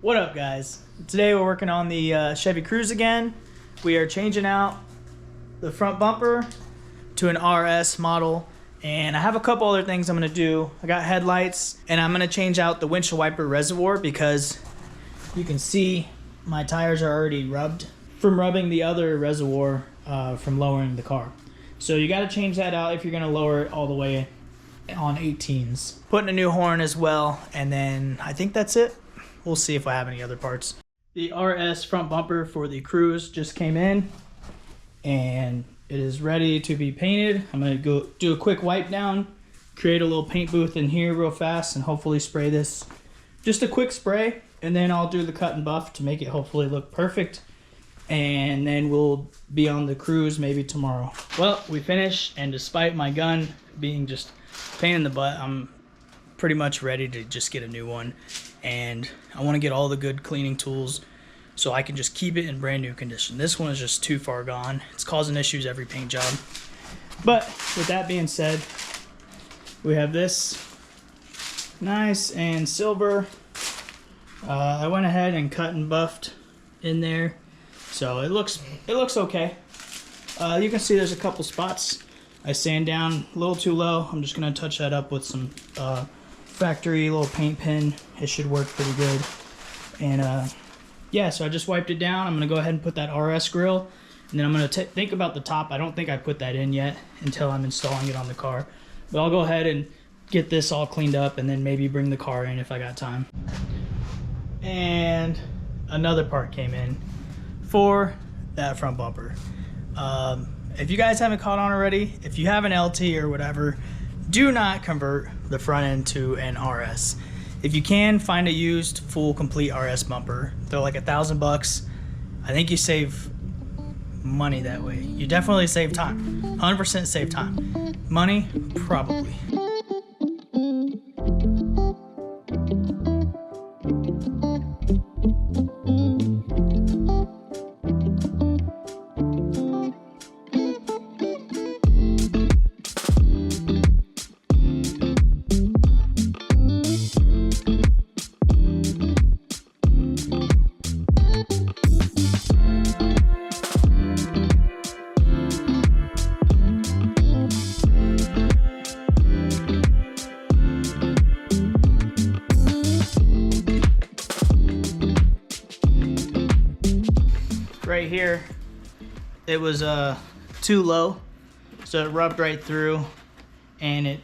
What up, guys? Today we're working on the Chevy Cruze again. We are changing out the front bumper to an RS model, and I have a couple other things I'm gonna do. I got headlights, and I'm gonna change out the windshield wiper reservoir because you can see my tires are already rubbed from rubbing the other reservoir from lowering the car. So you gotta change that out if you're gonna lower it all the way on 18s. Putting a new horn as well, and then I think that's it. We'll see if I have any other parts. The RS front bumper for the Cruze just came in and it is ready to be painted. I'm gonna go do a quick wipe down, create a little paint booth in here real fast, and hopefully spray this. Just a quick spray, and then I'll do the cut and buff to make it hopefully look perfect. And then we'll be on the Cruze maybe tomorrow. Well, we finished, and despite my gun being just a pain in the butt, I'm pretty much ready to just get a new one. And I want to get all the good cleaning tools so I can just keep it in brand new condition. This one is just too far gone. It's causing issues every paint job. But with that being said, we have this nice and silver. I went ahead and cut and buffed in there, so it looks okay. You can see there's a couple spots I sand down a little too low. I'm just gonna touch that up with some factory little paint pen. It should work pretty good. And yeah, so I just wiped it down. I'm gonna go ahead and put that RS grill, and then I'm gonna think about the top. I don't think I put that in yet until I'm installing it on the car, but I'll go ahead and get this all cleaned up and then maybe bring the car in if I got time. And another part came in for that front bumper. If you guys haven't caught on already, if you have an LT or whatever, do not convert the front end to an RS. If you can, find a used full complete RS bumper. They're like $1,000. I think you save money that way. You definitely save time. 100% save time. Money, probably. Right here, it was too low, so it rubbed right through and it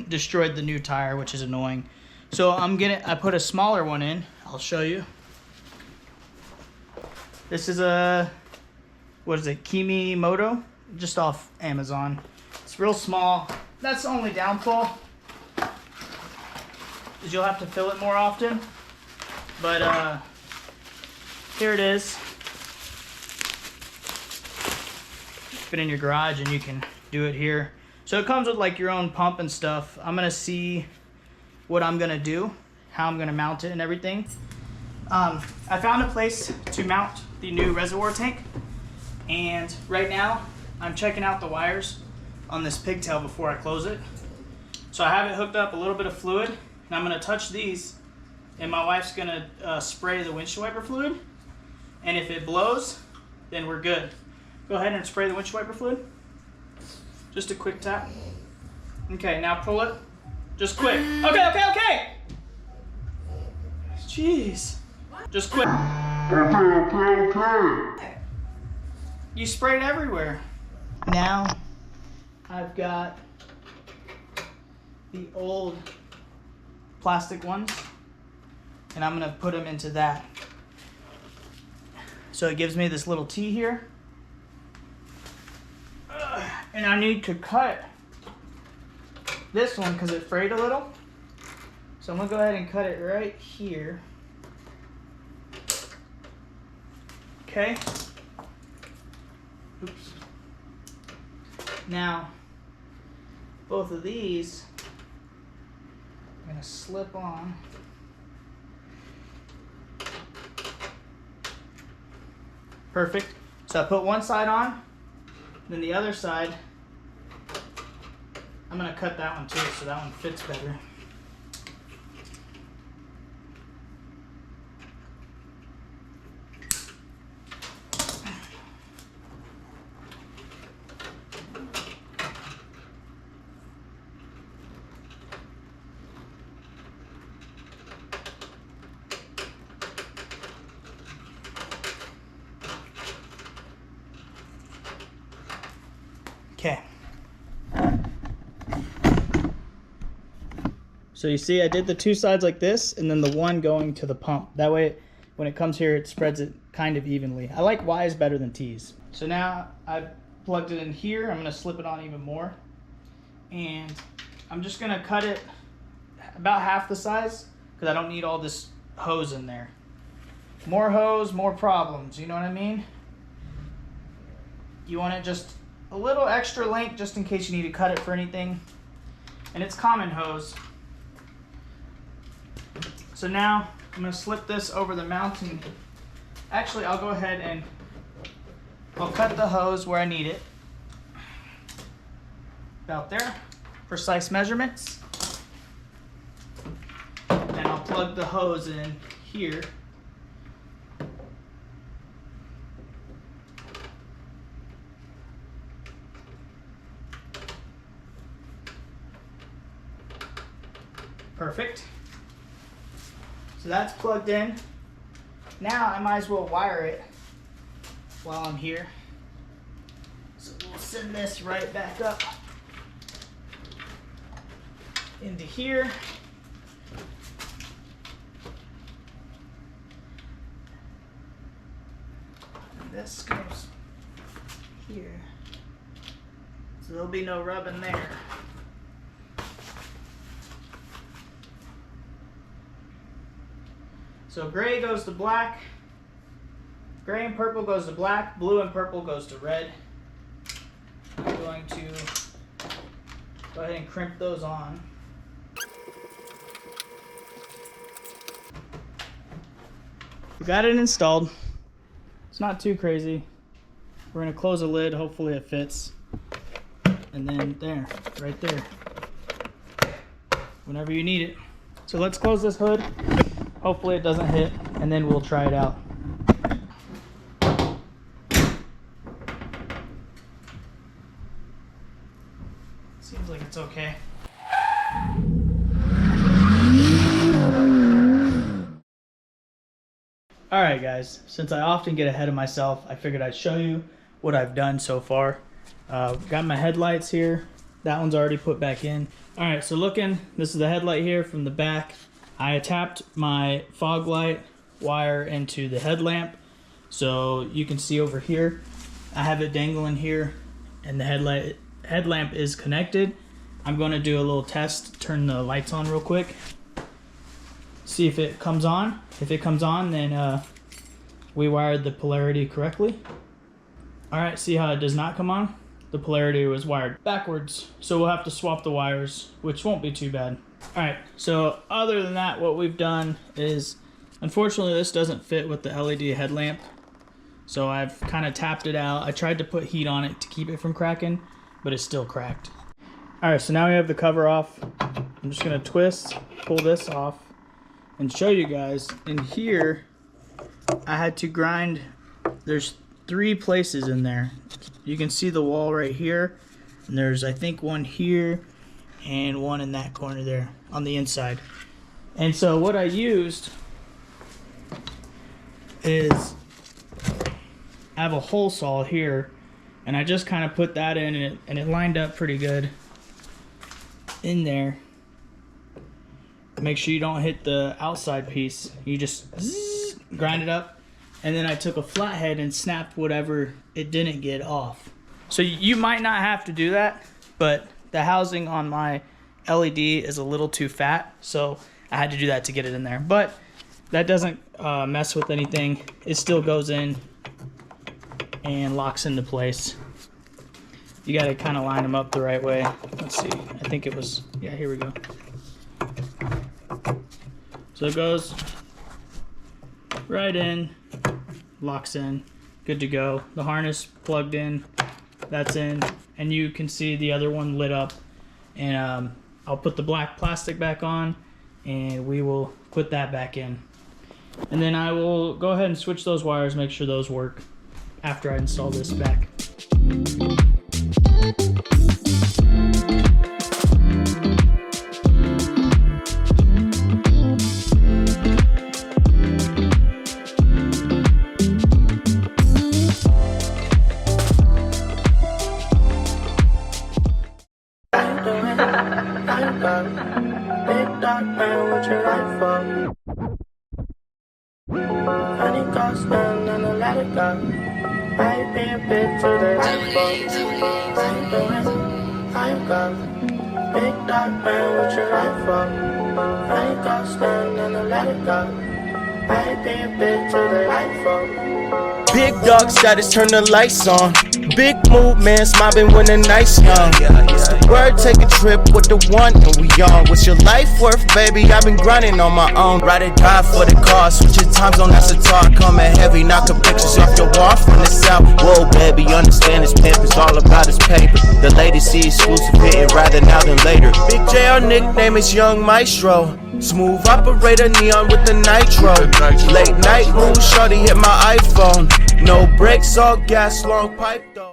destroyed the new tire, which is annoying. So I put a smaller one in. I'll show you. This is a, what is it, Kimi Moto, just off Amazon. It's real small. That's the only downfall, is you'll have to fill it more often. But here it is. Fit in your garage, and you can do it here. So it comes with like your own pump and stuff. I'm gonna see what I'm gonna do, how I'm gonna mount it and everything. I found a place to mount the new reservoir tank, and right now I'm checking out the wires on this pigtail before I close it. So I have it hooked up, a little bit of fluid, and I'm gonna touch these, and my wife's gonna spray the windshield wiper fluid, and if it blows, then we're good. Go ahead and spray the windshield wiper fluid. Just a quick tap. Okay, now pull it. Just quick. Okay. Jeez. Just quick. Okay. You sprayed everywhere. Now, I've got the old plastic ones, and I'm gonna put them into that. So it gives me this little T here. And I need to cut this one because it frayed a little. So I'm gonna go ahead and cut it right here. Okay. Oops. Now, both of these I'm gonna slip on. Perfect. So I put one side on. Then the other side, I'm gonna cut that one too, so that one fits better. So you see I did the two sides like this and then the one going to the pump. That way when it comes here it spreads it kind of evenly. I like Y's better than T's. So now I've plugged it in here. I'm gonna slip it on even more. And I'm just gonna cut it about half the size because I don't need all this hose in there. More hose, more problems, you know what I mean? You want it just a little extra length just in case you need to cut it for anything. And it's common hose. So now I'm gonna slip this over the mounting. Actually, I'll go ahead and I'll cut the hose where I need it. About there, precise measurements. And I'll plug the hose in here. Perfect. So that's plugged in. Now I might as well wire it while I'm here. So we'll send this right back up into here. And this goes here. So there'll be no rubbing there. So gray goes to black, gray and purple goes to black, blue and purple goes to red. I'm going to go ahead and crimp those on. We got it installed. It's not too crazy. We're gonna close the lid, hopefully it fits. And then there, right there, whenever you need it. So let's close this hood. Hopefully it doesn't hit, and then we'll try it out. Seems like it's okay. Alright guys, since I often get ahead of myself, I figured I'd show you what I've done so far. Got my headlights here. That one's already put back in. Alright, so this is the headlight here from the back. I tapped my fog light wire into the headlamp, so you can see over here I have it dangling here and the headlamp is connected. I'm going to do a little test, turn the lights on real quick, see if it comes on. If it comes on, then we wired the polarity correctly. Alright, see how it does not come on? The polarity was wired backwards, so we'll have to swap the wires, which won't be too bad. Alright, so other than that, what we've done is, unfortunately this doesn't fit with the LED headlamp, so I've kind of tapped it out. I tried to put heat on it to keep it from cracking, but it's still cracked. Alright, so now we have the cover off. I'm just going to twist, pull this off, and show you guys. In here, I had to grind, there's 3 places in there. You can see the wall right here, and there's I think one here, and one in that corner there on the inside. And so what I used is I have a hole saw here, and I just kind of put that in, and it lined up pretty good in there. Make sure you don't hit the outside piece. You just grind it up, and then I took a flathead and snapped whatever it didn't get off. So you might not have to do that, but the housing on my LED is a little too fat, so I had to do that to get it in there. But that doesn't mess with anything. It still goes in and locks into place. You got to kind of line them up the right way. Let's see. I think it was, yeah, here we go. So it goes right in, locks in, good to go. The harness plugged in, that's in, and you can see the other one lit up. And I'll put the black plastic back on, and we will put that back in. And then I will go ahead and switch those wires, make sure those work after I install this back. Honey goes down and I let it go. I ain't been big to the right for. I ain't doing, I ain't go. Big dog man, what you like for? Honey goes down and I let it go. I ain't been big to the right for. Big dog status, turn the lights on. Big movements, mobbing when the night's young. It's the word, take a trip with the one and we on. What's your life worth, baby? I've been grinding on my own. Ride or die for the cause. Switch your time zone, that's a talk. Coming heavy, knocking pictures off your wall from the south. Whoa, baby, understand this pimp is all about his paper. The ladies see exclusive hitting rather now than later. Big J, our nickname is Young Maestro. Smooth operator, neon with the nitro. Late night mood, shorty hit my iPhone. No brakes, all gas, long pipe though.